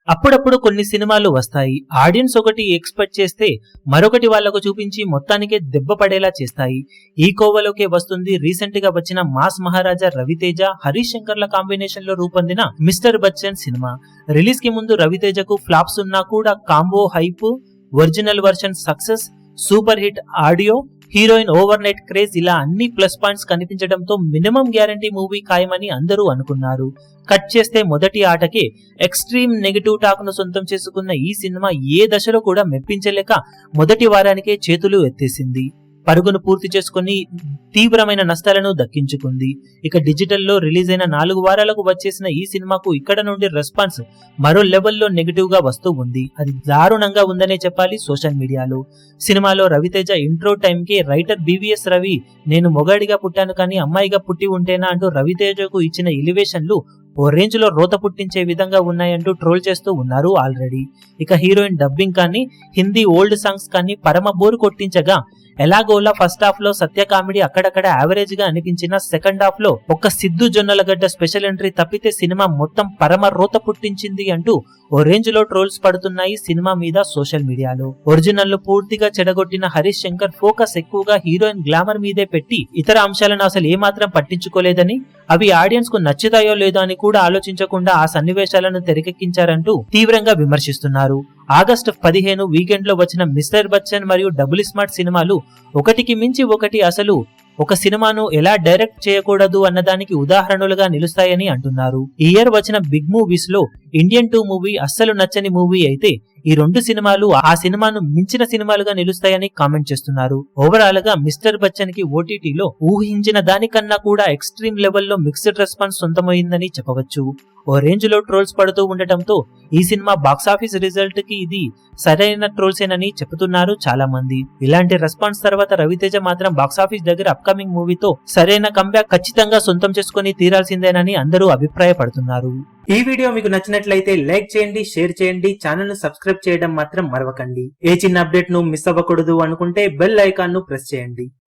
అప్పుడప్పుడు కొన్ని సినిమాలు వస్తాయి, ఆడియన్స్ ఒకటి ఎక్స్పెక్ట్ చేస్తే మరొకటి వాళ్లకు చూపించి మొత్తానికే దెబ్బ పడేలా చేస్తాయి. ఈ కోవలోకే వస్తుంది రీసెంట్ గా వచ్చిన మాస్ మహారాజా రవితేజ హరీష్ శంకర్ల కాంబినేషన్ లో రూపొందిన మిస్టర్ బచ్చన్ సినిమా. రిలీజ్ కి ముందు రవితేజకు ఫ్లాప్స్ ఉన్నా కూడా combo hype, original version success, super hit audio, heroine overnight craze ఇలా అన్ని ప్లస్ పాయింట్స్ కనిపించడంతో మినిమం గ్యారంటీ మూవీ ఖాయమని అందరూ అనుకున్నారు. కట్ చేస్తే మొదటి ఆటకే ఎక్స్ట్రీమ్ నెగటివ్ టాక్ ను సొంతం చేసుకున్న ఈ సినిమా ఏ దశలో కూడా మెప్పించలేక మొదటి వారానికే చేతులు ఎత్తేసింది. పరుగును పూర్తి చేసుకుని తీవ్రమైన నష్టాలను దక్కించుకుంది. ఇక డిజిటల్లో రిలీజ్ అయిన 4 వారాలకు వచ్చేసిన ఈ సినిమాకు ఇక్కడ నుండి రెస్పాన్స్ మరో లెవెల్లో నెగిటివ్ గా వస్తూ ఉంది. అది దారుణంగా ఉందనే చెప్పాలి సోషల్ మీడియాలో. సినిమాలో రవితేజ ఇంట్రో టైం కి రైటర్ BVS రవి నేను మొగాడిగా పుట్టాను కానీ అమ్మాయిగా పుట్టి ఉంటేనా అంటూ రవితేజకు ఇచ్చిన ఎలివేషన్లు ఓ రేంజ్ లో రోత పుట్టించే విధంగా ఉన్నాయంటూ ట్రోల్ చేస్తూ ఉన్నారు ఆల్రెడీ. ఇక హీరోయిన్ డబ్బింగ్ కానీ హిందీ ఓల్డ్ సాంగ్స్ కానీ పరమ బోరు కొట్టించగా ఎలాగోలా ఫస్ట్ హాఫ్ లో సత్య కామెడీ అక్కడక్కడ యావరేజ్ గా అనిపించిన సెకండ్ హాఫ్ లో ఒక్క సిద్ధు జొన్నలగడ్డ స్పెషల్ ఎంట్రీ తప్పితే సినిమా మొత్తం పరమ రోత పుట్టించింది అంటూ ఓ రేంజ్ లో ట్రోల్స్ పడుతున్నాయి సినిమా మీద సోషల్ మీడియాలో. ఒరిజినల్ ను పూర్తిగా చెడగొట్టిన హరీష్ శంకర్ ఫోకస్ ఎక్కువగా హీరోయిన్ గ్లామర్ మీదే పెట్టి ఇతర అంశాలను అసలు ఏమాత్రం పట్టించుకోలేదని, అవి ఆడియన్స్ కు నచ్చుతాయో లేదో అని కూడా ఆలోచించకుండా ఆ సన్నివేశాలను తెరకెక్కించారంటూ తీవ్రంగా విమర్శిస్తున్నారు. ఆగస్టు 15 వీకెండ్ లో వచ్చిన మిస్టర్ బచ్చన్ మరియు డబుల్ స్మార్ట్ సినిమాలు ఒకటికి మించి ఒకటి అసలు ఒక సినిమాను ఎలా డైరెక్ట్ చేయకూడదు అన్నదానికి ఉదాహరణలుగా నిలుస్తాయని అంటున్నారు. ఈ ఇయర్ వచ్చిన బిగ్ మూవీస్ లో ఇండియన్ 2 మూవీ అస్సలు నచ్చని మూవీ అయితే ఈ 2 సినిమాలు ఆ సినిమాను మించిన సినిమాలుగా నిలుస్తాయని కామెంట్ చేస్తున్నారు. ఓవరాల్ గా మిస్టర్ బచ్చన్ కి ఓటీటీలో ఊహించిన దానికన్నా కూడా ఎక్స్ట్రీమ్ లెవెల్లో మిక్స్డ్ రెస్పాన్స్ సొంతమైందని చెప్పవచ్చు. ఓ రేంజ్ లో ట్రోల్స్ పడుతూ ఉండటంతో ఈ సినిమా బాక్సాఫీస్ రిజల్ట్ కి ఇది సరైన ట్రోల్సేనని చెబుతున్నారు చాలా మంది. ఇలాంటి రెస్పాన్స్ తర్వాత రవితేజ మాత్రం బాక్సాఫీస్ దగ్గర అప్కమింగ్ మూవీతో సరైన కంబ్యాక్ ఖచ్చితంగా సొంతం చేసుకుని తీరాల్సిందేనని అందరూ అభిప్రాయపడుతున్నారు. ఈ వీడియో మీకు నచ్చినట్లయితే లైక్ చేయండి, షేర్ చేయండి, ఛానల్ ను సబ్స్క్రైబ్ చేయడం మాత్రం మరవకండి. ఏ చిన్న అప్డేట్ ను మిస్ అవ్వకూడదు అనుకుంటే బెల్ ఐకాన్ ను ప్రెస్ చేయండి.